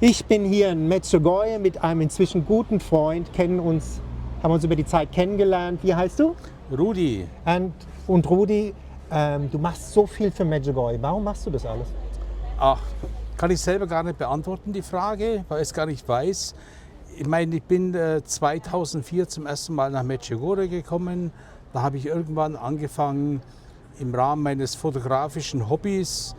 Ich bin hier in Medjugorje mit einem inzwischen guten Freund, haben uns über die Zeit kennengelernt. Wie heißt du? Rudi. Und Rudi, du machst so viel für Medjugorje. Warum machst du das alles? Ach, kann ich selber gar nicht beantworten, die Frage, weil ich es gar nicht weiß. Ich meine, ich bin 2004 zum ersten Mal nach Medjugorje gekommen. Da habe ich irgendwann angefangen, im Rahmen meines fotografischen Hobbys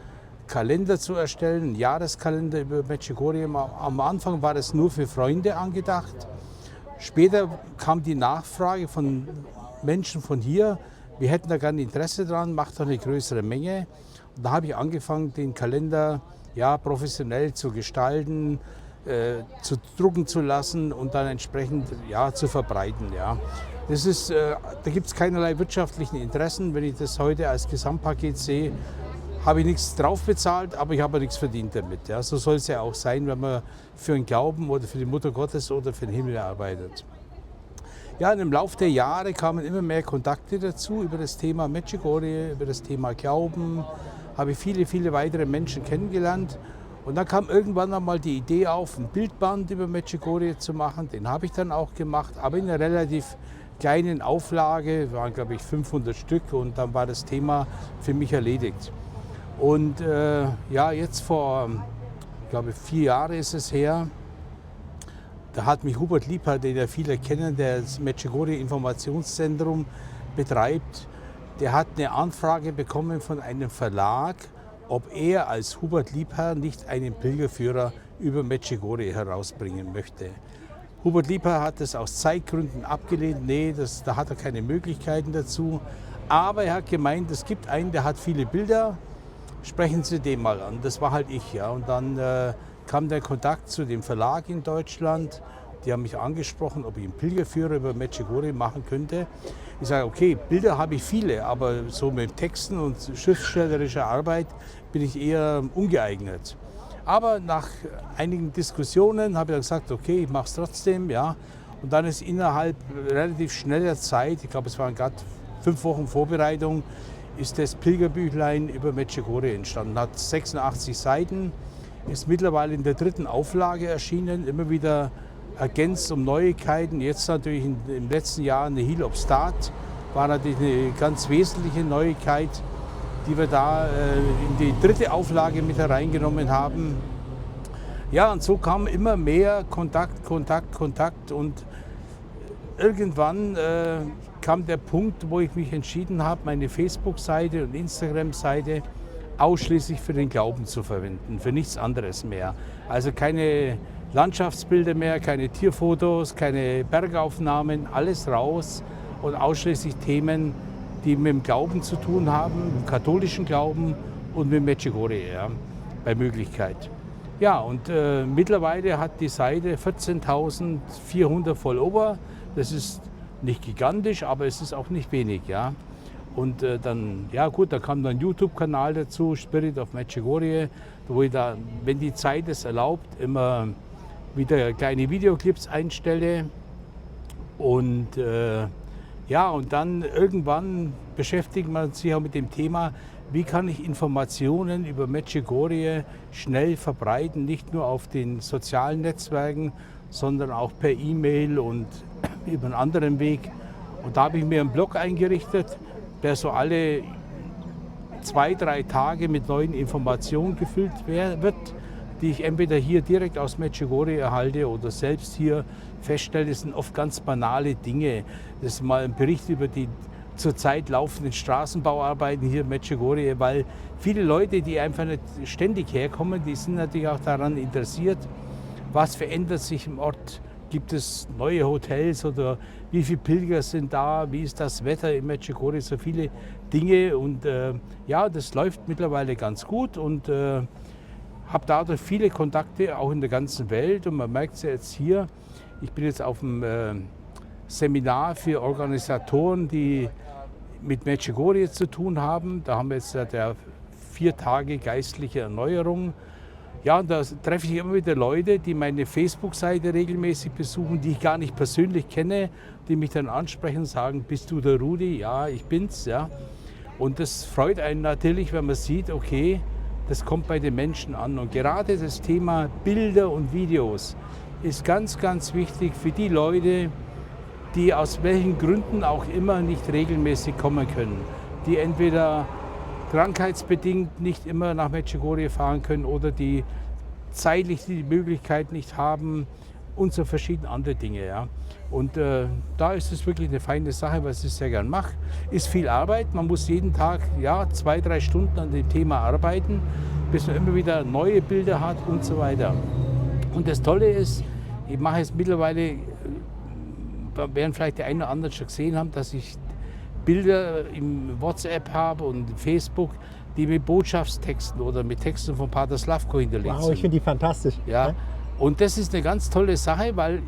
Kalender zu erstellen, einen Jahreskalender über Medjugorje. Am Anfang war das nur für Freunde angedacht. Später kam die Nachfrage von Menschen von hier, wir hätten da gerne Interesse dran, macht doch eine größere Menge. Und da habe ich angefangen, den Kalender professionell zu gestalten, zu drucken zu lassen und dann entsprechend zu verbreiten. Ja. Da gibt es keinerlei wirtschaftlichen Interessen. Wenn ich das heute als Gesamtpaket sehe, habe ich nichts drauf bezahlt, aber ich habe nichts verdient damit. Ja. So soll es ja auch sein, wenn man für den Glauben oder für die Mutter Gottes oder für den Himmel arbeitet. Ja, und im Laufe der Jahre kamen immer mehr Kontakte dazu über das Thema Medjugorje, über das Thema Glauben. Habe ich viele, viele weitere Menschen kennengelernt. Und dann kam irgendwann einmal die Idee auf, ein Bildband über Medjugorje zu machen. Den habe ich dann auch gemacht, aber in einer relativ kleinen Auflage, waren glaube ich 500 Stück, und dann war das Thema für mich erledigt. Und jetzt vor, ich glaube 4 Jahre ist es her, da hat mich Hubert Liebhardt, den ja viele kennen, der das Medjugorje Informationszentrum betreibt, der hat eine Anfrage bekommen von einem Verlag, ob er als Hubert Liebhardt nicht einen Pilgerführer über Medjugorje herausbringen möchte. Hubert Liebhardt hat das aus Zeitgründen abgelehnt. Nee, da hat er keine Möglichkeiten dazu. Aber er hat gemeint, es gibt einen, der hat viele Bilder, sprechen Sie den mal an. Das war halt ich. Ja. Und dann kam der Kontakt zu dem Verlag in Deutschland. Die haben mich angesprochen, ob ich einen Pilgerführer über Medjugorje machen könnte. Ich sage, okay, Bilder habe ich viele, aber so mit Texten und schriftstellerischer Arbeit bin ich eher ungeeignet. Aber nach einigen Diskussionen habe ich dann gesagt, okay, ich mache es trotzdem. Ja. Und dann ist innerhalb relativ schneller Zeit, ich glaube, es waren gerade 5 Wochen Vorbereitung, ist das Pilgerbüchlein über Medjugorje entstanden. Hat 86 Seiten, ist mittlerweile in der 3. Auflage erschienen, immer wieder ergänzt um Neuigkeiten. Jetzt natürlich im letzten Jahr eine Hill of Start war natürlich eine ganz wesentliche Neuigkeit, die wir da in die 3. Auflage mit hereingenommen haben. Ja, und so kam immer mehr Kontakt und irgendwann kam der Punkt, wo ich mich entschieden habe, meine Facebook-Seite und Instagram-Seite ausschließlich für den Glauben zu verwenden, für nichts anderes mehr. Also keine Landschaftsbilder mehr, keine Tierfotos, keine Bergaufnahmen, alles raus und ausschließlich Themen, die mit dem Glauben zu tun haben, mit dem katholischen Glauben und mit Medjugorje, bei Möglichkeit. Ja, und mittlerweile hat die Seite 14.400 Follower. Das ist nicht gigantisch, aber es ist auch nicht wenig. Ja. Und dann kam dann ein YouTube-Kanal dazu, Spirit of Medjugorje, wo ich da, wenn die Zeit es erlaubt, immer wieder kleine Videoclips einstelle. Und und dann irgendwann beschäftigt man sich auch mit dem Thema, wie kann ich Informationen über Medjugorje schnell verbreiten, nicht nur auf den sozialen Netzwerken, sondern auch per E-Mail und über einen anderen Weg. Und da habe ich mir einen Blog eingerichtet, der so alle 2-3 Tage mit neuen Informationen gefüllt wird, die ich entweder hier direkt aus Medjugorje erhalte oder selbst hier feststelle. Das sind oft ganz banale Dinge. Das ist mal ein Bericht über die zurzeit laufenden Straßenbauarbeiten hier in Medjugorje, weil viele Leute, die einfach nicht ständig herkommen, die sind natürlich auch daran interessiert, was verändert sich im Ort. Gibt es neue Hotels oder wie viele Pilger sind da? Wie ist das Wetter in Medjugorje? So viele Dinge. Und das läuft mittlerweile ganz gut und habe dadurch viele Kontakte auch in der ganzen Welt. Und man merkt es ja jetzt hier, ich bin jetzt auf einem Seminar für Organisatoren, die mit Medjugorje zu tun haben. Da haben wir jetzt der 4 Tage geistliche Erneuerung. Ja, und da treffe ich immer wieder Leute, die meine Facebook-Seite regelmäßig besuchen, die ich gar nicht persönlich kenne, die mich dann ansprechen und sagen, bist du der Rudi? Ja, ich bin's. Ja. Und das freut einen natürlich, wenn man sieht, okay, das kommt bei den Menschen an. Und gerade das Thema Bilder und Videos ist ganz, ganz wichtig für die Leute, die aus welchen Gründen auch immer nicht regelmäßig kommen können. Die entweder krankheitsbedingt nicht immer nach Medjugorje fahren können oder die zeitlich die Möglichkeit nicht haben und so verschiedene andere Dinge. Ja. Und da ist es wirklich eine feine Sache, was ich sehr gern mache. Ist viel Arbeit, man muss jeden Tag 2-3 Stunden an dem Thema arbeiten, bis man immer wieder neue Bilder hat und so weiter. Und das Tolle ist, ich mache es mittlerweile, werden vielleicht die einen oder anderen schon gesehen haben, dass ich Bilder im WhatsApp habe und Facebook, die mit Botschaftstexten oder mit Texten von Pater Slavko hinterlegt sind. Wow, ich finde die fantastisch. Ja. Und das ist eine ganz tolle Sache, weil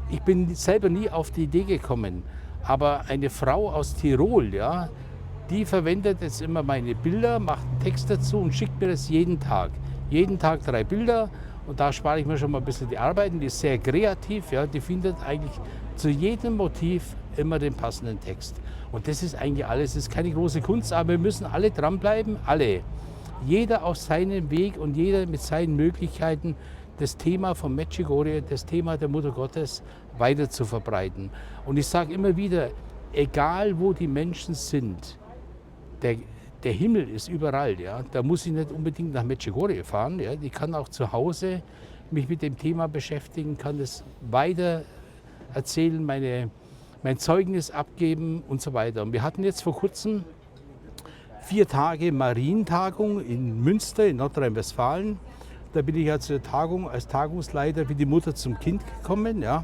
ich bin selber nie auf die Idee gekommen. Aber eine Frau aus Tirol, ja, die verwendet jetzt immer meine Bilder, macht einen Text dazu und schickt mir das jeden Tag. Jeden Tag 3 Bilder und da spare ich mir schon mal ein bisschen die Arbeit. Und die ist sehr kreativ, ja, die findet eigentlich zu jedem Motiv immer den passenden Text. Und das ist eigentlich alles, das ist keine große Kunst, aber wir müssen alle dranbleiben, alle. Jeder auf seinem Weg und jeder mit seinen Möglichkeiten, das Thema von Medjugorje, das Thema der Mutter Gottes weiter zu verbreiten. Und ich sage immer wieder, egal wo die Menschen sind, der Himmel ist überall. Ja. Da muss ich nicht unbedingt nach Medjugorje fahren. Ja. Ich kann auch zu Hause mich mit dem Thema beschäftigen, kann es weiter erzählen, mein Zeugnis abgeben und so weiter. Und wir hatten jetzt vor kurzem 4 Tage Marientagung in Münster in Nordrhein-Westfalen. Da bin ich ja zur Tagung als Tagungsleiter wie die Mutter zum Kind gekommen. Ja.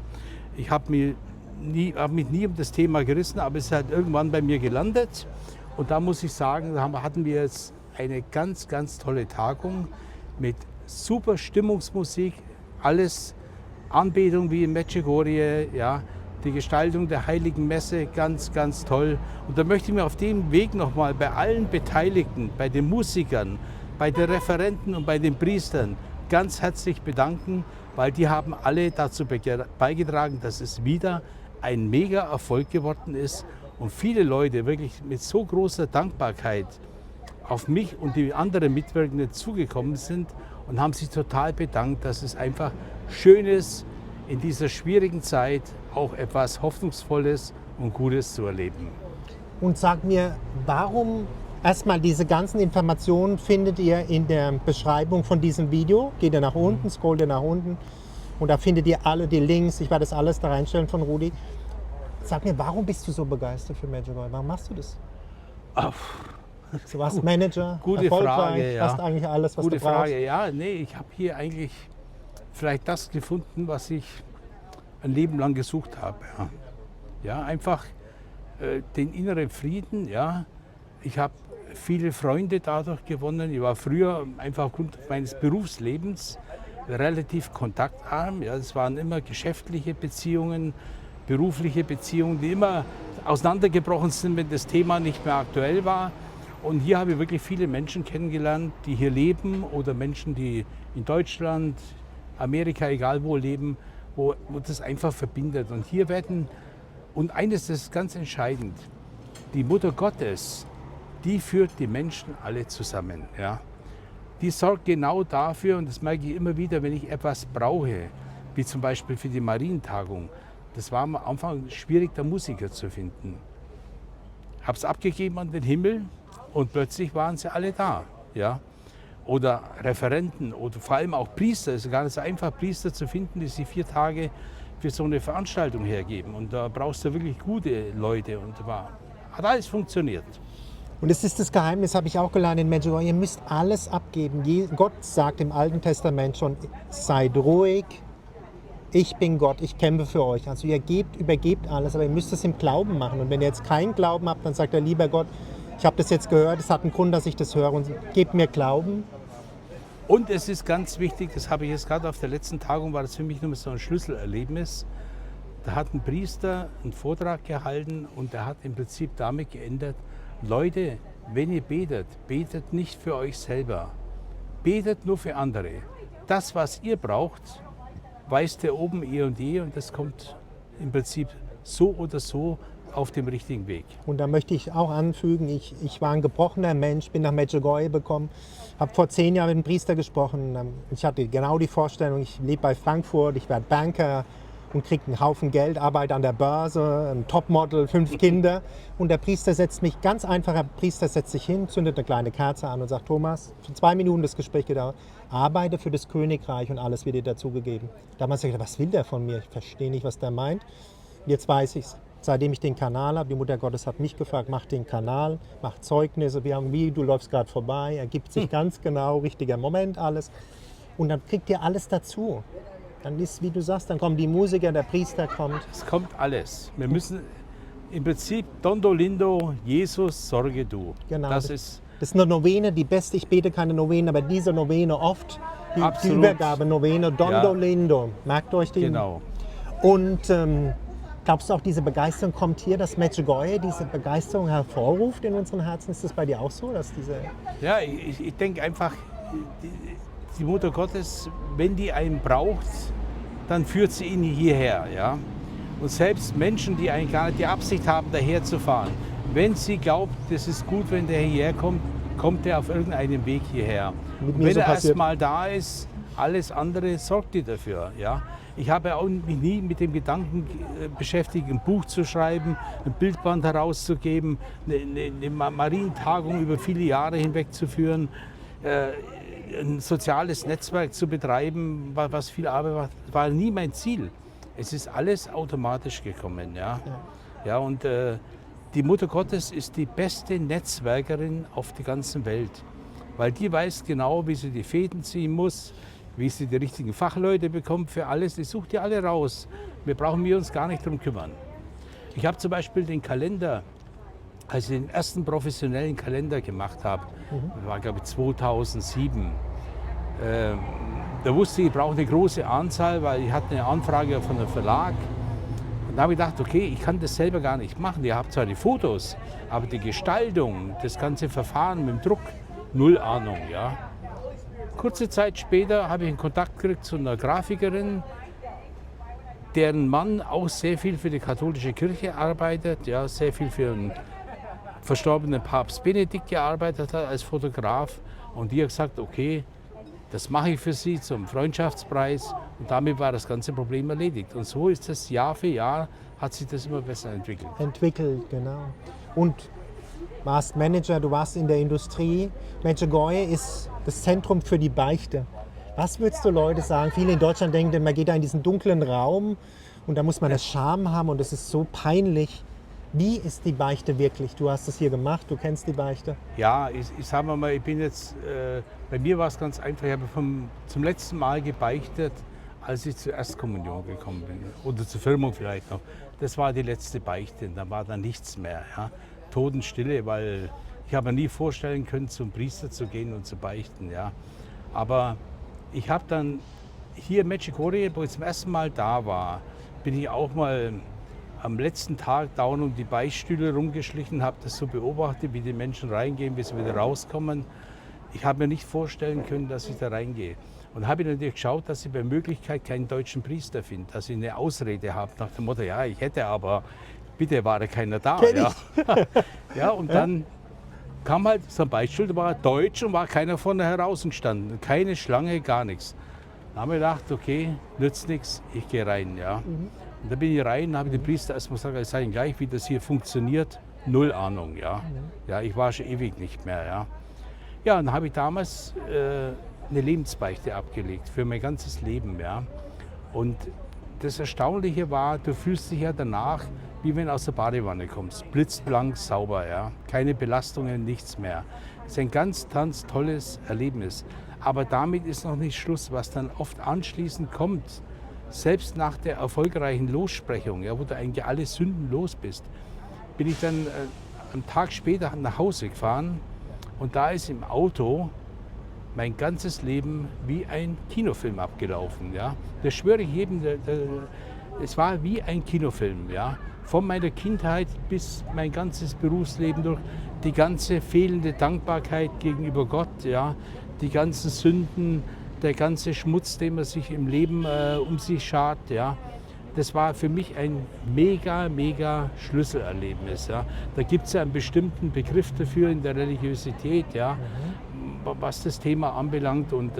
Ich habe mich nie um das Thema gerissen, aber es ist halt irgendwann bei mir gelandet. Und da muss ich sagen, da hatten wir jetzt eine ganz, ganz tolle Tagung mit super Stimmungsmusik, alles Anbetung wie in Medjugorje, ja, die Gestaltung der Heiligen Messe, ganz, ganz toll. Und da möchte ich mich auf dem Weg nochmal bei allen Beteiligten, bei den Musikern, bei den Referenten und bei den Priestern ganz herzlich bedanken, weil die haben alle dazu beigetragen, dass es wieder ein Mega-Erfolg geworden ist und viele Leute wirklich mit so großer Dankbarkeit auf mich und die anderen Mitwirkenden zugekommen sind und haben sich total bedankt, dass es einfach schön ist, in dieser schwierigen Zeit auch etwas Hoffnungsvolles und Gutes zu erleben. Und sag mir, warum erstmal diese ganzen Informationen findet ihr in der Beschreibung von diesem Video? Geht ihr nach unten, scrollt ihr nach unten und da findet ihr alle die Links. Ich werde das alles da reinstellen von Rudi. Sag mir, warum bist du so begeistert für Medjugorje? Warum machst du das? Du warst Manager, gute erfolgreich, Frage, ja. hast eigentlich alles, was Gute du brauchst. Frage, ja. Nee, ich habe hier eigentlich vielleicht das gefunden, was ich ein Leben lang gesucht habe. Ja, ja, einfach den inneren Frieden. Ja. Ich habe viele Freunde dadurch gewonnen. Ich war früher einfach aufgrund meines Berufslebens relativ kontaktarm. Ja. Es waren immer geschäftliche Beziehungen, berufliche Beziehungen, die immer auseinandergebrochen sind, wenn das Thema nicht mehr aktuell war. Und hier habe ich wirklich viele Menschen kennengelernt, die hier leben oder Menschen, die in Deutschland, Amerika, egal wo leben, wo das einfach verbindet. Und hier und eines ist ganz entscheidend, die Mutter Gottes, die führt die Menschen alle zusammen. Ja. Die sorgt genau dafür, und das merke ich immer wieder, wenn ich etwas brauche, wie zum Beispiel für die Marientagung. Das war am Anfang schwierig, da Musiker zu finden. Habe es abgegeben an den Himmel und plötzlich waren sie alle da. Ja. Oder Referenten oder vor allem auch Priester. Es ist gar nicht so einfach, Priester zu finden, die sich 4 Tage für so eine Veranstaltung hergeben. Und da brauchst du wirklich gute Leute. Und hat alles funktioniert. Und das ist das Geheimnis, habe ich auch gelernt in Medjugorje. Ihr müsst alles abgeben. Gott sagt im Alten Testament schon, seid ruhig, ich bin Gott, ich kämpfe für euch. Also ihr übergebt alles, aber ihr müsst es im Glauben machen. Und wenn ihr jetzt keinen Glauben habt, dann sagt er, lieber Gott, ich habe das jetzt gehört, es hat einen Grund, dass ich das höre und gebt mir Glauben. Und es ist ganz wichtig, das habe ich jetzt gerade auf der letzten Tagung, war das für mich nur so ein Schlüsselerlebnis. Da hat ein Priester einen Vortrag gehalten und der hat im Prinzip damit geändert, Leute, wenn ihr betet, betet nicht für euch selber, betet nur für andere. Das, was ihr braucht, weiß der oben eh und je und das kommt im Prinzip so oder so auf dem richtigen Weg. Und da möchte ich auch anfügen, ich war ein gebrochener Mensch, bin nach Medjugorje gekommen, habe vor 10 Jahren mit einem Priester gesprochen. Ich hatte genau die Vorstellung, ich lebe bei Frankfurt, ich werde Banker und kriege einen Haufen Geld, arbeite an der Börse, ein Topmodel, 5 Kinder. Und der Priester setzt mich, ganz einfacher Priester setzt sich hin, zündet eine kleine Kerze an und sagt, Thomas, für 2 Minuten das Gespräch gedauert, arbeite für das Königreich und alles wird dir dazugegeben. Damals habe ich gedacht, was will der von mir? Ich verstehe nicht, was der meint. Jetzt weiß ich es. Seitdem ich den Kanal habe, die Mutter Gottes hat mich gefragt, mach den Kanal, mach Zeugnisse, wir haben wie, du läufst gerade vorbei, ergibt sich ganz genau, richtiger Moment, alles. Und dann kriegt ihr alles dazu. Dann ist, wie du sagst, dann kommen die Musiker, der Priester kommt. Es kommt alles. Wir müssen im Prinzip Dondo Lindo, Jesus, sorge du. Genau. Das ist eine Novene, die beste, ich bete keine Novene, aber diese Novene oft, die Absolut. Übergabe-Novene, Dondo Ja. Lindo. Merkt euch die? genau. Und glaubst du auch, diese Begeisterung kommt hier, dass Medjugorje diese Begeisterung hervorruft in unseren Herzen? Ist das bei dir auch so, dass diese... Ja, ich denke einfach, die Mutter Gottes, wenn die einen braucht, dann führt sie ihn hierher. Ja? Und selbst Menschen, die eigentlich gar nicht die Absicht haben, daher zu fahren, wenn sie glaubt, das ist gut, wenn der hierher kommt, kommt er auf irgendeinem Weg hierher. Mit Und mir wenn so er passiert. erst mal da ist, alles andere sorgt ihr dafür. Ja? Ich habe auch mich nie mit dem Gedanken beschäftigt, ein Buch zu schreiben, ein Bildband herauszugeben, eine Marientagung über viele Jahre hinweg zu führen, ein soziales Netzwerk zu betreiben, was viel Arbeit war nie mein Ziel. Es ist alles automatisch gekommen. Ja, und die Mutter Gottes ist die beste Netzwerkerin auf der ganzen Welt, weil die weiß genau, wie sie die Fäden ziehen muss, wie sie die richtigen Fachleute bekommt für alles. Die sucht die alle raus. Wir brauchen uns gar nicht darum kümmern. Ich habe zum Beispiel den Kalender, als ich den ersten professionellen Kalender gemacht habe, das war glaube ich 2007, da wusste ich brauche eine große Anzahl, weil ich hatte eine Anfrage von einem Verlag. Und da habe ich gedacht, okay, ich kann das selber gar nicht machen. Ihr habt zwar die Fotos, aber die Gestaltung, das ganze Verfahren mit dem Druck, null Ahnung. Ja. Kurze Zeit später habe ich einen Kontakt gekriegt zu einer Grafikerin, deren Mann auch sehr viel für die katholische Kirche arbeitet, ja, sehr viel für den verstorbenen Papst Benedikt gearbeitet hat als Fotograf. Und die hat gesagt, okay, das mache ich für Sie zum Freundschaftspreis. Und damit war das ganze Problem erledigt. Und so ist das Jahr für Jahr, hat sich das immer besser entwickelt. Entwickelt, genau. Und warst Manager, du warst in der Industrie. Medjugorje ist das Zentrum für die Beichte. Was würdest du Leute sagen? Viele in Deutschland denken, man geht da in diesen dunklen Raum und da muss man das Scham haben und das ist so peinlich. Wie ist die Beichte wirklich? Du hast es hier gemacht, du kennst die Beichte. Ja, ich sage mal, ich bin jetzt, bei mir war es ganz einfach, ich habe zum letzten Mal gebeichtet, als ich zur Erstkommunion gekommen bin. Oder zur Firmung vielleicht noch. Das war die letzte Beichte, da war dann nichts mehr. Ja. Totenstille, weil ich habe mir nie vorstellen können, zum Priester zu gehen und zu beichten. Ja. Aber ich habe dann hier in Medjugorje, wo ich zum ersten Mal da war, bin ich auch mal am letzten Tag dauernd um die Beichtstühle rumgeschlichen, habe das so beobachtet, wie die Menschen reingehen, wie sie wieder rauskommen. Ich habe mir nicht vorstellen können, dass ich da reingehe. Und habe natürlich geschaut, dass ich bei Möglichkeit keinen deutschen Priester finde, dass ich eine Ausrede habe nach dem Motto, ja, ich hätte, aber bitte war da keiner da. Ja. Ja, und dann kam halt so ein Beichtstuhl, da war deutsch und war keiner vorne heraus gestanden. Keine Schlange, gar nichts. Dann habe ich gedacht, okay, nützt nichts, ich gehe rein. Ja. Und da bin ich rein, habe den Priester erstmal gesagt, ich sage ihm gleich, wie das hier funktioniert. Null Ahnung, ja. Ja, ich war schon ewig nicht mehr, ja. Ja, und dann habe ich damals eine Lebensbeichte abgelegt für mein ganzes Leben, ja. Und das Erstaunliche war, du fühlst dich ja danach, wie wenn du aus der Badewanne kommst. Blitzblank, sauber, ja. Keine Belastungen, nichts mehr. Das ist ein ganz tolles Erlebnis. Aber damit ist noch nicht Schluss, was dann oft anschließend kommt. Selbst nach der erfolgreichen Lossprechung, ja, wo du eigentlich alle Sünden los bist, bin ich dann einen Tag später nach Hause gefahren und da ist im Auto mein ganzes Leben wie ein Kinofilm abgelaufen. Ja. Das schwöre ich jedem, es war wie ein Kinofilm. Ja. Von meiner Kindheit bis mein ganzes Berufsleben durch, die ganze fehlende Dankbarkeit gegenüber Gott, ja, die ganzen Sünden, der ganze Schmutz, den man sich im Leben um sich schart, ja, das war für mich ein mega Schlüsselerlebnis. Ja. Da gibt es ja einen bestimmten Begriff dafür in der Religiosität, ja, was das Thema anbelangt. Und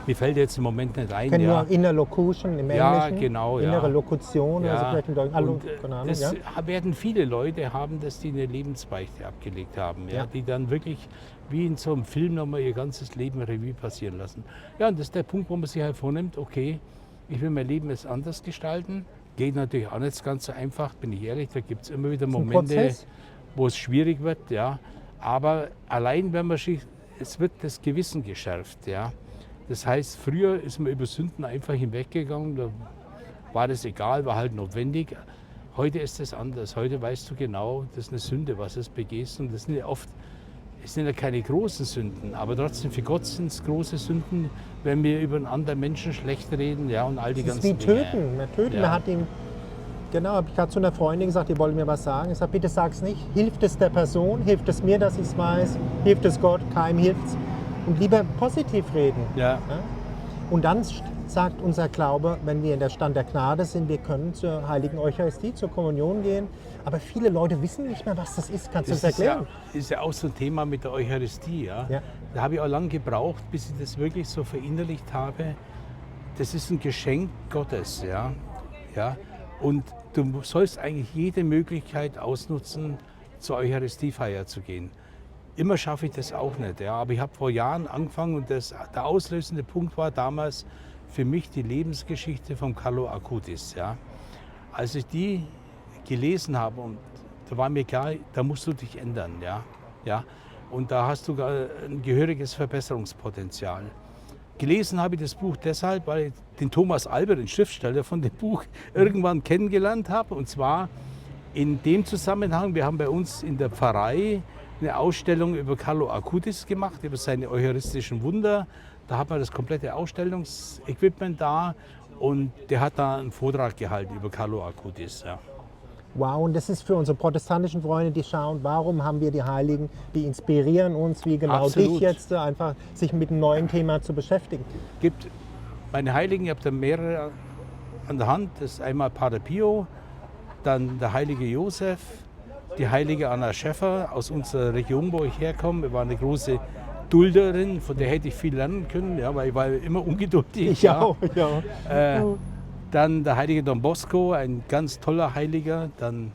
mir fällt jetzt im Moment nicht ein. Kennen ja. wir Inner Locution im Ja, Englischen? genau, ja. Innere Lokution, also Ja, vielleicht im Deutschen. und, Keine Ahnung, das ja. werden viele Leute haben, dass die eine Lebensbeichte abgelegt haben, ja, Ja. die dann wirklich wie in so einem Film nochmal ihr ganzes Leben Revue passieren lassen. Ja, und das ist der Punkt, wo man sich halt vornimmt, okay, ich will mein Leben jetzt anders gestalten. Geht natürlich auch nicht ganz so einfach, bin ich ehrlich, da gibt es immer wieder ein Momente, Prozess. wo es schwierig wird, ja. Aber allein wenn man sich, es wird das Gewissen geschärft, ja. Das heißt, früher ist man über Sünden einfach hinweggegangen, da war das egal, war halt notwendig. Heute ist es anders. Heute weißt du genau, das ist eine Sünde, was du begehst. Und das sind ja oft, es sind ja keine großen Sünden, aber trotzdem für Gott sind es große Sünden, wenn wir über einen anderen Menschen schlecht reden, ja, und all die Das ist ganzen wie Dinge. töten. Man töten, Ja. man hat ihm, genau, habe ich gerade zu einer Freundin gesagt, die wollte mir was sagen. Ich sage, bitte sag's nicht. Hilft es der Person? Hilft es mir, dass ich es weiß? Hilft es Gott? Keinem hilft's. Und lieber positiv reden. Ja. Ja? Und dann sagt unser Glaube, wenn wir in der Stand der Gnade sind, wir können zur Heiligen Eucharistie, zur Kommunion gehen. Aber viele Leute wissen nicht mehr, was das ist. Kannst du das Das erklären? ist ja auch so ein Thema mit der Eucharistie. Ja? Ja. Da habe ich auch lange gebraucht, bis ich das wirklich so verinnerlicht habe. Das ist ein Geschenk Gottes. Ja? Ja? Und du sollst eigentlich jede Möglichkeit ausnutzen, zur Eucharistiefeier zu gehen. Immer schaffe ich das auch nicht. Ja? Aber ich habe vor Jahren angefangen und der auslösende Punkt war damals für mich die Lebensgeschichte von Carlo Acutis. Ja? Als ich die gelesen habe, und da war mir klar, da musst du dich ändern. Ja? Ja? Und da hast du ein gehöriges Verbesserungspotenzial. Gelesen habe ich das Buch deshalb, weil ich den Thomas Albert, den Schriftsteller von dem Buch, irgendwann kennengelernt habe. Und zwar in dem Zusammenhang, wir haben bei uns in der Pfarrei eine Ausstellung über Carlo Acutis gemacht, über seine eucharistischen Wunder. Da hat man das komplette Ausstellungsequipment da und der hat da einen Vortrag gehalten über Carlo Acutis. Ja. Wow, und das ist für unsere protestantischen Freunde, die schauen, warum haben wir die Heiligen, die inspirieren uns, wie genau Absolut. dich jetzt, einfach sich mit einem neuen Thema zu beschäftigen. Gibt meine Heiligen, ich habe da mehrere an der Hand. Das ist einmal Pater Pio, dann der heilige Josef, die heilige Anna Schäffer aus unserer Region, wo ich herkomme. War eine große Dulderin, von der hätte ich viel lernen können, ja, weil ich war immer ungeduldig. Ich auch, ja. Dann der heilige Don Bosco, ein ganz toller Heiliger. Dann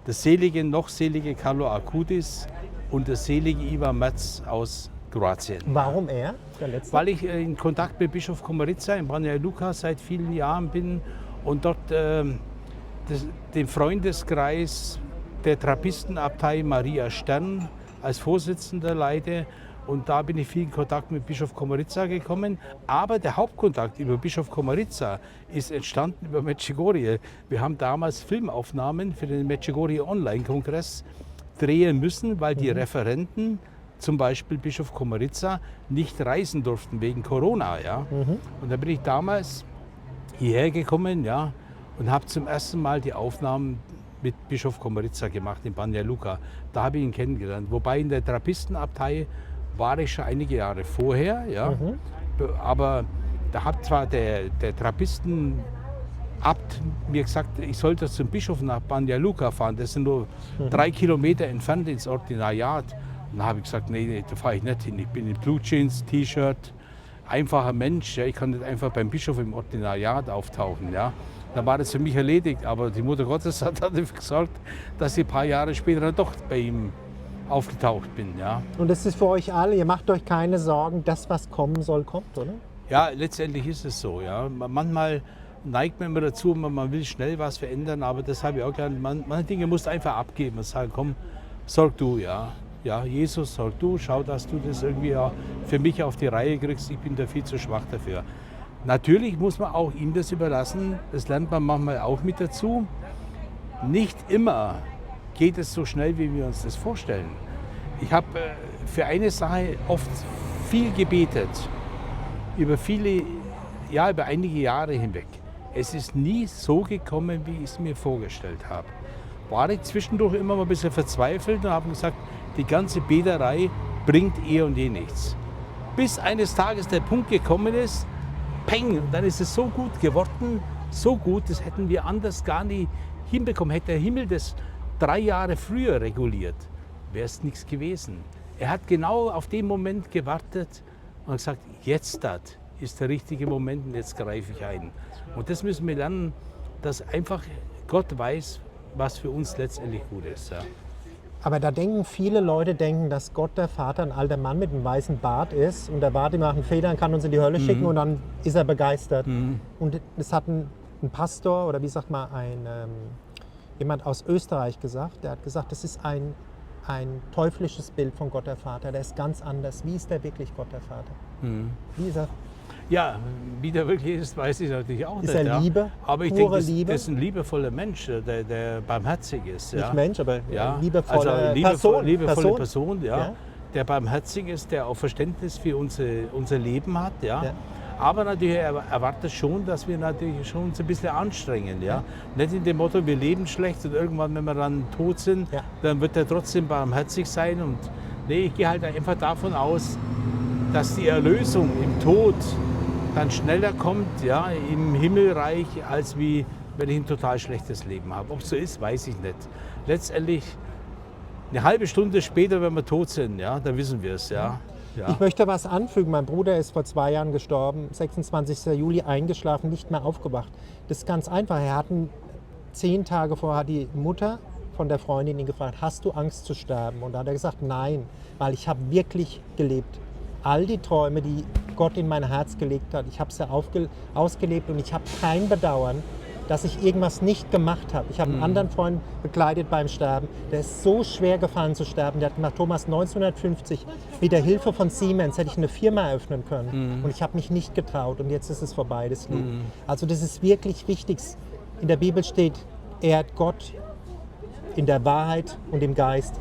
der selige, noch selige Carlo Acutis und der selige Ivan Metz aus Kroatien. Warum er? Der letzte? Weil ich in Kontakt mit Bischof Komarica in Banja Luka seit vielen Jahren bin und dort den Freundeskreis der Trappistenabtei Maria Stern als Vorsitzender leite. Und da bin ich viel in Kontakt mit Bischof Komarica gekommen. Aber der Hauptkontakt über Bischof Komarica ist entstanden über Medjugorje. Wir haben damals Filmaufnahmen für den Medjugorje Online-Kongress drehen müssen, weil die Referenten, zum Beispiel Bischof Komarica, nicht reisen durften wegen Corona. Ja? Und da bin ich damals hierher gekommen, ja, und habe zum ersten Mal die Aufnahmen mit Bischof Komarica gemacht in Banja Luka. Da habe ich ihn kennengelernt. Wobei in der Trappistenabtei war ich schon einige Jahre vorher, ja. Aber da hat zwar der Trappistenabt mir gesagt, ich sollte zum Bischof nach Banja Luka fahren. Das sind nur 3 Kilometer entfernt ins Ordinariat. Und da habe ich gesagt, nee, da fahre ich nicht hin. Ich bin in Blue Jeans, T-Shirt, einfacher Mensch. Ja. Ich kann nicht einfach beim Bischof im Ordinariat auftauchen. Ja. Da war das für mich erledigt. Aber die Mutter Gottes hat dafür gesorgt, dass ich ein paar Jahre später dann doch bei ihm aufgetaucht bin. Ja. Und das ist für euch alle, ihr macht euch keine Sorgen, das, was kommen soll, kommt, oder? Ja, letztendlich ist es so. Ja. Manchmal neigt man immer dazu, man will schnell was verändern, aber das habe ich auch gelernt. Manche Dinge musst du einfach abgeben und sagen, komm, sorg du, ja. Ja, Jesus, sorg du, schau, dass du das irgendwie für mich auf die Reihe kriegst. Ich bin da viel zu schwach dafür. Natürlich muss man auch ihm das überlassen, das lernt man manchmal auch mit dazu. Nicht immer geht es so schnell, wie wir uns das vorstellen. Ich habe für eine Sache oft viel gebetet, über einige Jahre hinweg. Es ist nie so gekommen, wie ich es mir vorgestellt habe. War ich zwischendurch immer mal ein bisschen verzweifelt und habe gesagt, die ganze Beterei bringt eh und je nichts. Bis eines Tages der Punkt gekommen ist, peng, und dann ist es so gut geworden, so gut, das hätten wir anders gar nicht hinbekommen. Hätte der Himmel das 3 Jahre früher reguliert, wäre es nichts gewesen. Er hat genau auf den Moment gewartet und gesagt, jetzt das ist der richtige Moment und jetzt greife ich ein. Und das müssen wir lernen, dass einfach Gott weiß, was für uns letztendlich gut ist. Ja. Aber da denken viele Leute, dass Gott der Vater ein alter Mann mit einem weißen Bart ist und der Bart macht einen Fehler und kann uns in die Hölle schicken und dann ist er begeistert. Und das hat ein Pastor oder wie sagt man, jemand aus Österreich gesagt, der hat gesagt, das ist ein teuflisches Bild von Gott der Vater, der ist ganz anders. Wie ist der wirklich Gott der Vater? Wie ist er? Ja, wie der wirklich ist, weiß ich natürlich auch ist nicht. Ist er Liebe? Aber ich denke, das ist ein liebevoller Mensch, der barmherzig ist. Ja. Nicht Mensch, aber liebevolle Person, ja. Der barmherzig ist, der auch Verständnis für unser Leben hat. Ja. Aber natürlich erwartet schon, dass wir natürlich schon uns ein bisschen anstrengen. Ja. Nicht in dem Motto, wir leben schlecht und irgendwann, wenn wir dann tot sind, dann wird er trotzdem barmherzig sein. Und nee, ich gehe halt einfach davon aus, dass die Erlösung im Tod dann schneller kommt, ja, im Himmelreich, als wie wenn ich ein total schlechtes Leben habe. Ob es so ist, weiß ich nicht. Letztendlich eine halbe Stunde später, wenn wir tot sind, ja, da wissen wir es. Ja. Ja. Ich möchte was anfügen. Mein Bruder ist vor 2 Jahren gestorben, 26. Juli eingeschlafen, nicht mehr aufgewacht. Das ist ganz einfach. 10 Tage vorher hat die Mutter von der Freundin ihn gefragt, hast du Angst zu sterben? Und da hat er gesagt, nein, weil ich habe wirklich gelebt. All die Träume, die Gott in mein Herz gelegt hat, ich habe sie ausgelebt und ich habe kein Bedauern, dass ich irgendwas nicht gemacht habe. Ich habe einen anderen Freund begleitet beim Sterben, der ist so schwer gefallen zu sterben. Der hat gesagt, Thomas, 1950 mit der Hilfe von Siemens hätte ich eine Firma eröffnen können und ich habe mich nicht getraut und jetzt ist es vorbei, das Leben. Also das ist wirklich wichtig. In der Bibel steht, ehrt Gott in der Wahrheit und im Geist.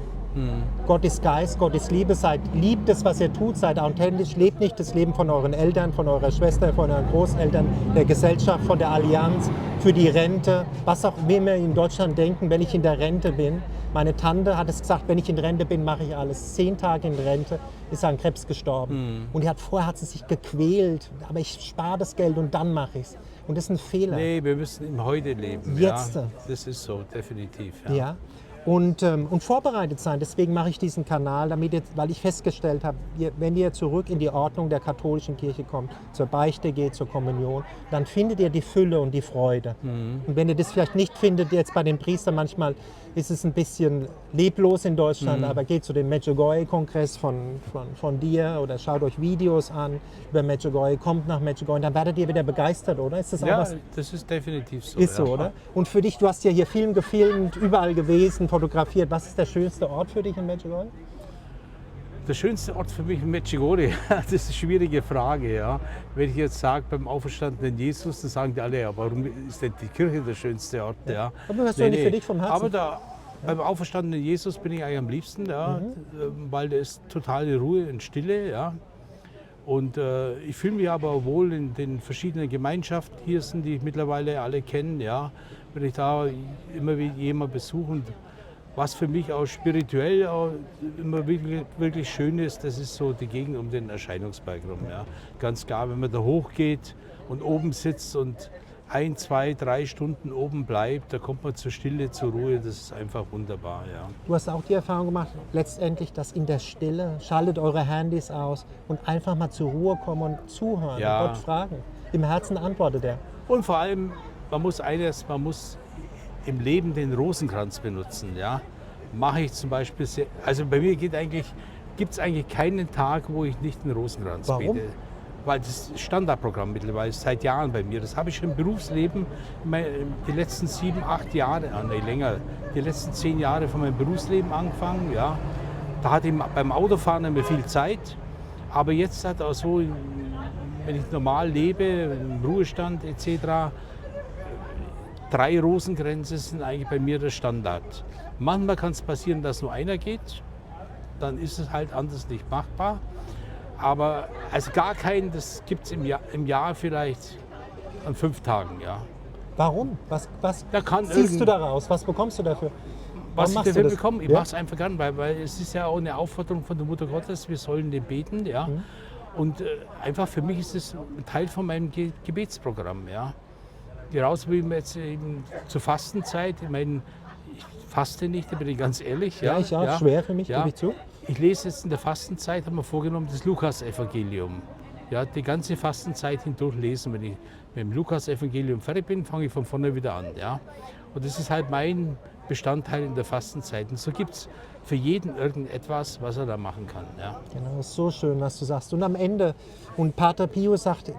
Gott ist Geist, Gott ist Liebe, liebt es, was ihr tut, seid authentisch, lebt nicht das Leben von euren Eltern, von eurer Schwester, von euren Großeltern, der Gesellschaft, von der Allianz, für die Rente, was auch immer in Deutschland denken, wenn ich in der Rente bin. Meine Tante hat es gesagt, wenn ich in Rente bin, mache ich alles. 10 Tage in Rente ist er an Krebs gestorben. Und vorher hat sie sich gequält, aber ich spare das Geld und dann mache ich es. Und das ist ein Fehler. Nee, wir müssen im Heute leben. Jetzt. Ja, das ist so, definitiv. Ja. Und vorbereitet sein. Deswegen mache ich diesen Kanal, weil ich festgestellt habe, wenn ihr zurück in die Ordnung der katholischen Kirche kommt, zur Beichte geht, zur Kommunion, dann findet ihr die Fülle und die Freude. Und wenn ihr das vielleicht nicht findet, jetzt bei den Priestern, manchmal ist es ein bisschen leblos in Deutschland, aber geht zu dem Medjugorje-Kongress von dir oder schaut euch Videos an über Medjugorje, kommt nach Medjugorje, dann werdet ihr wieder begeistert, oder? Ist das auch was? Das ist definitiv so. Ist so, oder? Und für dich, du hast ja hier gefilmt, überall gewesen, fotografiert. Was ist der schönste Ort für dich in Medjugorje? Der schönste Ort für mich in Medjugorje, das ist eine schwierige Frage. Ja. Wenn ich jetzt sage, beim auferstandenen Jesus, dann sagen die alle, ja, warum ist denn die Kirche der schönste Ort? Ja. Aber was nicht für dich vom Herzen? Aber beim auferstandenen Jesus bin ich eigentlich am liebsten, ja, weil da ist totale Ruhe und Stille. Ja. Und ich fühle mich aber wohl in den verschiedenen Gemeinschaften hier sind, die ich mittlerweile alle kenne. Ja. Wenn ich da immer wieder jemanden besuche. Und was für mich auch spirituell auch immer wirklich schön ist, das ist so die Gegend um den Erscheinungsberg rum. Ja. Ganz klar, wenn man da hochgeht und oben sitzt und 1, 2, 3 Stunden oben bleibt, da kommt man zur Stille, zur Ruhe, das ist einfach wunderbar. Ja. Du hast auch die Erfahrung gemacht, letztendlich, dass in der Stille, schaltet eure Handys aus und einfach mal zur Ruhe kommen und zuhören, und Gott fragen. Im Herzen antwortet er. Und vor allem, man muss im Leben den Rosenkranz benutzen. Ja? Mache ich zum Beispiel, also bei mir gibt es eigentlich keinen Tag, wo ich nicht einen Rosenkranz bete. Weil das Standardprogramm mittlerweile ist seit Jahren bei mir. Das habe ich schon im Berufsleben, die letzten 7, 8 Jahre, länger, die letzten 10 Jahre von meinem Berufsleben angefangen. Ja? Da hatte ich beim Autofahren immer viel Zeit, aber jetzt hat auch so, wenn ich normal lebe, im Ruhestand etc., 3 Rosenkränze sind eigentlich bei mir der Standard. Manchmal kann es passieren, dass nur einer geht, dann ist es halt anders nicht machbar. Aber also gar keinen, das gibt es im Jahr vielleicht an 5 Tagen. Ja. Warum? Was ziehst du daraus? Was bekommst du dafür? Was ich dafür bekomme? Ich mache es einfach gern, weil es ist ja auch eine Aufforderung von der Mutter Gottes, wir sollen den beten. Ja. Und einfach für mich ist es ein Teil von meinem Gebetsprogramm. Ja. genauso wie jetzt eben zur Fastenzeit. Ich meine, ich faste nicht, da bin ich ganz ehrlich. Ja, ich auch. Schwer für mich, gebe ich zu. Ich lese jetzt in der Fastenzeit, haben wir vorgenommen, das Lukas-Evangelium. Ja, die ganze Fastenzeit hindurch lesen. Wenn ich mit dem Lukas-Evangelium fertig bin, fange ich von vorne wieder an. Ja? Und das ist halt mein Bestandteil in der Fastenzeit. Und so gibt es für jeden irgendetwas, was er da machen kann. Ja? Genau, ist so schön, was du sagst. Und am Ende, und Pater Pio sagt,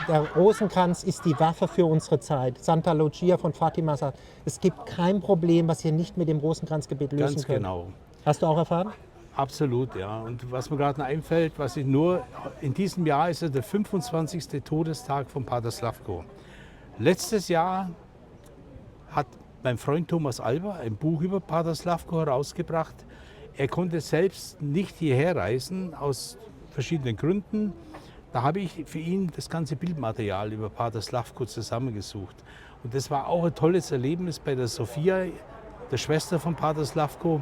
der Rosenkranz ist die Waffe für unsere Zeit. Santa Lucia von Fatima sagt, es gibt kein Problem, was ihr nicht mit dem Rosenkranzgebet lösen Ganz könnt. genau. Hast du auch erfahren? Absolut, ja. Und was mir gerade noch einfällt, was ich nur, in diesem Jahr ist ja der 25. Todestag von Pater Slavko. Letztes Jahr hat mein Freund Thomas Alber ein Buch über Pater Slavko herausgebracht. Er konnte selbst nicht hierher reisen, aus verschiedenen Gründen. Da habe ich für ihn das ganze Bildmaterial über Pater Slavko zusammengesucht. Und das war auch ein tolles Erlebnis bei der Sophia, der Schwester von Pater Slavko,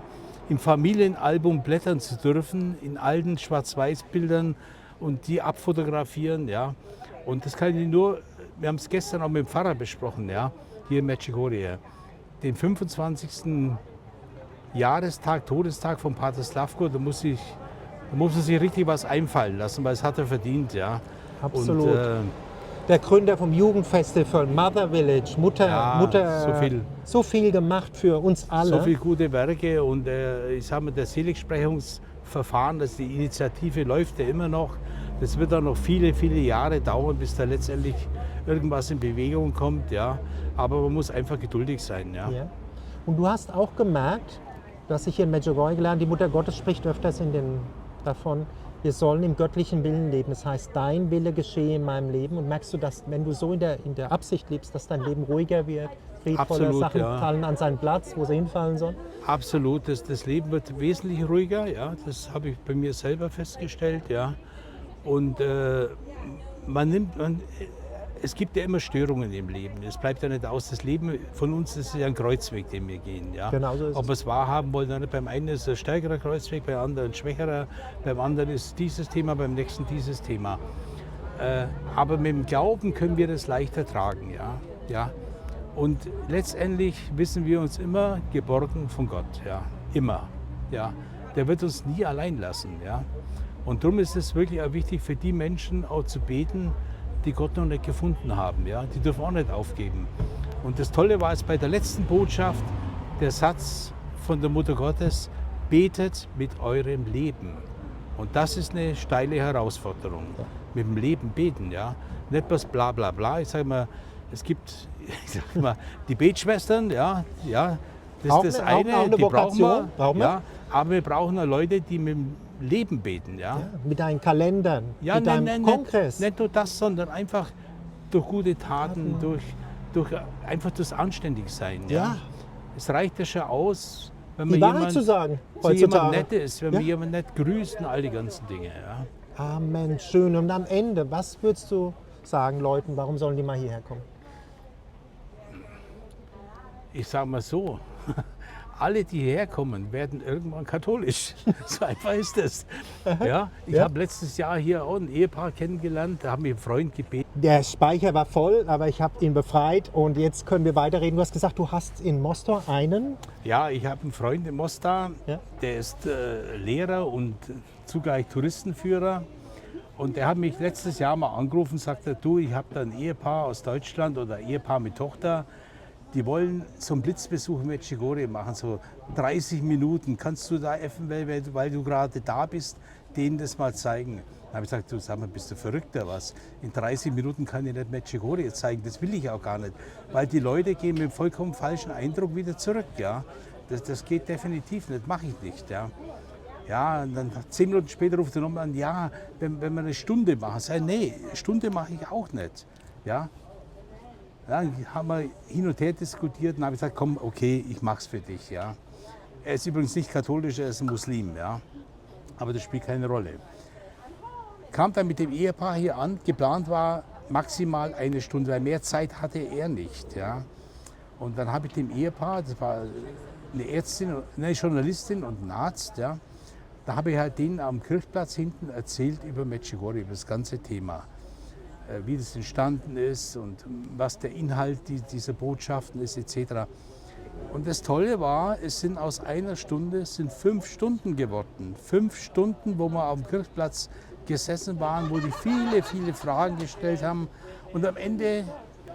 im Familienalbum blättern zu dürfen, in alten Schwarz-Weiß-Bildern und die abfotografieren. Ja. Und das kann ich nur, wir haben es gestern auch mit dem Pfarrer besprochen, ja, hier in Medjugorje. Den 25. Jahrestag, Todestag von Pater Slavko, da muss man sich richtig was einfallen lassen, weil es hat er verdient. Ja. Absolut. Und, der Gründer vom Jugendfestival, Mother Village, Mutter, so viel gemacht für uns alle. So viele gute Werke und ich sage mal, das Seligsprechungsverfahren, die Initiative läuft ja immer noch. Das wird auch noch viele, viele Jahre dauern, bis da letztendlich irgendwas in Bewegung kommt. Ja. Aber man muss einfach geduldig sein. Ja. Ja. Und du hast auch gemerkt, du hast dich hier in Medjugorje gelernt, die Mutter Gottes spricht öfters davon, wir sollen im göttlichen Willen leben. Das heißt, dein Wille geschehe in meinem Leben. Und merkst du, dass wenn du so in der Absicht lebst, dass dein Leben ruhiger wird, friedvoller, Absolut, Sachen ja. fallen an seinen Platz, wo sie hinfallen sollen? Absolut, das Leben wird wesentlich ruhiger. Ja. Das habe ich bei mir selber festgestellt. Ja. Und es gibt ja immer Störungen im Leben. Es bleibt ja nicht aus. Das Leben von uns, das ist ja ein Kreuzweg, den wir gehen. Ja? Genau so ist Ob wir es wahrhaben wollen oder nicht. Beim einen ist es ein stärkerer Kreuzweg, beim anderen ein schwächerer, beim anderen ist dieses Thema, beim nächsten dieses Thema. Aber mit dem Glauben können wir das leichter tragen. Ja? Ja? Und letztendlich wissen wir uns immer geborgen von Gott. Ja? Immer. Ja? Der wird uns nie allein lassen. Ja? Und darum ist es wirklich auch wichtig für die Menschen auch zu beten, die Gott noch nicht gefunden haben. Ja? Die dürfen auch nicht aufgeben. Und das Tolle war jetzt bei der letzten Botschaft, der Satz von der Mutter Gottes, betet mit eurem Leben. Und das ist eine steile Herausforderung. Ja. Mit dem Leben beten. Ja? Nicht bloß bla bla bla. Ich sage mal, es gibt die Betschwestern, ja, das ist das eine, die brauchen wir. Ja, aber wir brauchen auch Leute, die mit dem Leben beten. Ja? Ja, mit deinen Kalendern, ja, mit deinem Kongress. Nicht nur das, sondern einfach durch gute Taten, durch einfach das Anständigsein. Ja? Ja. Es reicht ja schon aus, wenn die man Wahrheit zu sagen, jemand nett ist, wenn man jemand nett grüßt und all die ganzen Dinge. Ja? Amen, schön. Und am Ende, was würdest du sagen Leuten, warum sollen die mal hierher kommen? Ich sage mal so, alle, die hierher kommen, werden irgendwann katholisch. So einfach ist es. Ja, ich habe letztes Jahr hier auch ein Ehepaar kennengelernt, da haben mich ein Freund gebeten. Der Speicher war voll, aber ich habe ihn befreit und jetzt können wir weiterreden. Du hast gesagt, du hast in Mostar einen? Ja, ich habe einen Freund in Mostar, der ist Lehrer und zugleich Touristenführer. Und der hat mich letztes Jahr mal angerufen und sagte, du, ich habe da ein Ehepaar aus Deutschland oder ein Ehepaar mit Tochter. Die wollen so einen Blitzbesuch in Medjugorje machen, so 30 Minuten. Kannst du da eventuell, weil du gerade da bist, denen das mal zeigen? Da habe ich gesagt, du sag mal, bist du verrückt oder was? In 30 Minuten kann ich nicht Medjugorje zeigen, das will ich auch gar nicht. Weil die Leute gehen mit einem vollkommen falschen Eindruck wieder zurück. Ja? Das geht definitiv nicht, mache ich nicht. Ja? Ja, und dann 10 Minuten später ruft er nochmal an, ja, wenn wir eine Stunde machen. Sag ich, nee, eine Stunde mache ich auch nicht. Ja? Ja, haben wir hin und her diskutiert und habe gesagt, komm, okay, ich mach's für dich. Ja. Er ist übrigens nicht katholisch, er ist ein Muslim, ja. Aber das spielt keine Rolle. Kam dann mit dem Ehepaar hier an, geplant war maximal eine Stunde, weil mehr Zeit hatte er nicht. Ja. Und dann habe ich dem Ehepaar, das war eine Ärztin, eine Journalistin und ein Arzt, ja, da habe ich halt denen am Kirchplatz hinten erzählt über Medjugorje, über das ganze Thema. wie das entstanden ist und was der Inhalt dieser Botschaften ist etc. Und das Tolle war, es sind aus einer Stunde 5 Stunden geworden. 5 Stunden, wo wir auf dem Kirchplatz gesessen waren, wo die viele, viele Fragen gestellt haben. Und am Ende,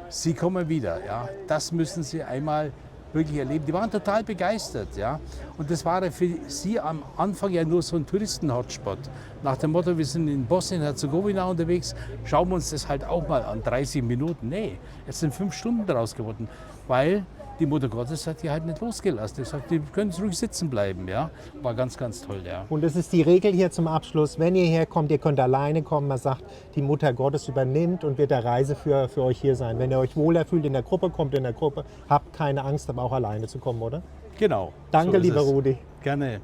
sie kommen wieder. Ja. Das müssen sie einmal wirklich erleben. Die waren total begeistert. Ja. Und das war für sie am Anfang ja nur so ein Touristen-Hotspot. Nach dem Motto, wir sind in Bosnien-Herzegowina unterwegs, schauen wir uns das halt auch mal an, 30 Minuten. Nee, es sind 5 Stunden daraus geworden, weil die Mutter Gottes hat die halt nicht losgelassen. Die sagt, die können ruhig sitzen bleiben. Ja. War ganz, ganz toll. Ja. Und das ist die Regel hier zum Abschluss. Wenn ihr herkommt, ihr könnt alleine kommen. Man sagt, die Mutter Gottes übernimmt und wird der Reise für euch hier sein. Wenn ihr euch wohler fühlt in der Gruppe, kommt in der Gruppe. Habt keine Angst, aber auch alleine zu kommen, oder? Genau. Danke, so ist lieber es. Rudi. Gerne.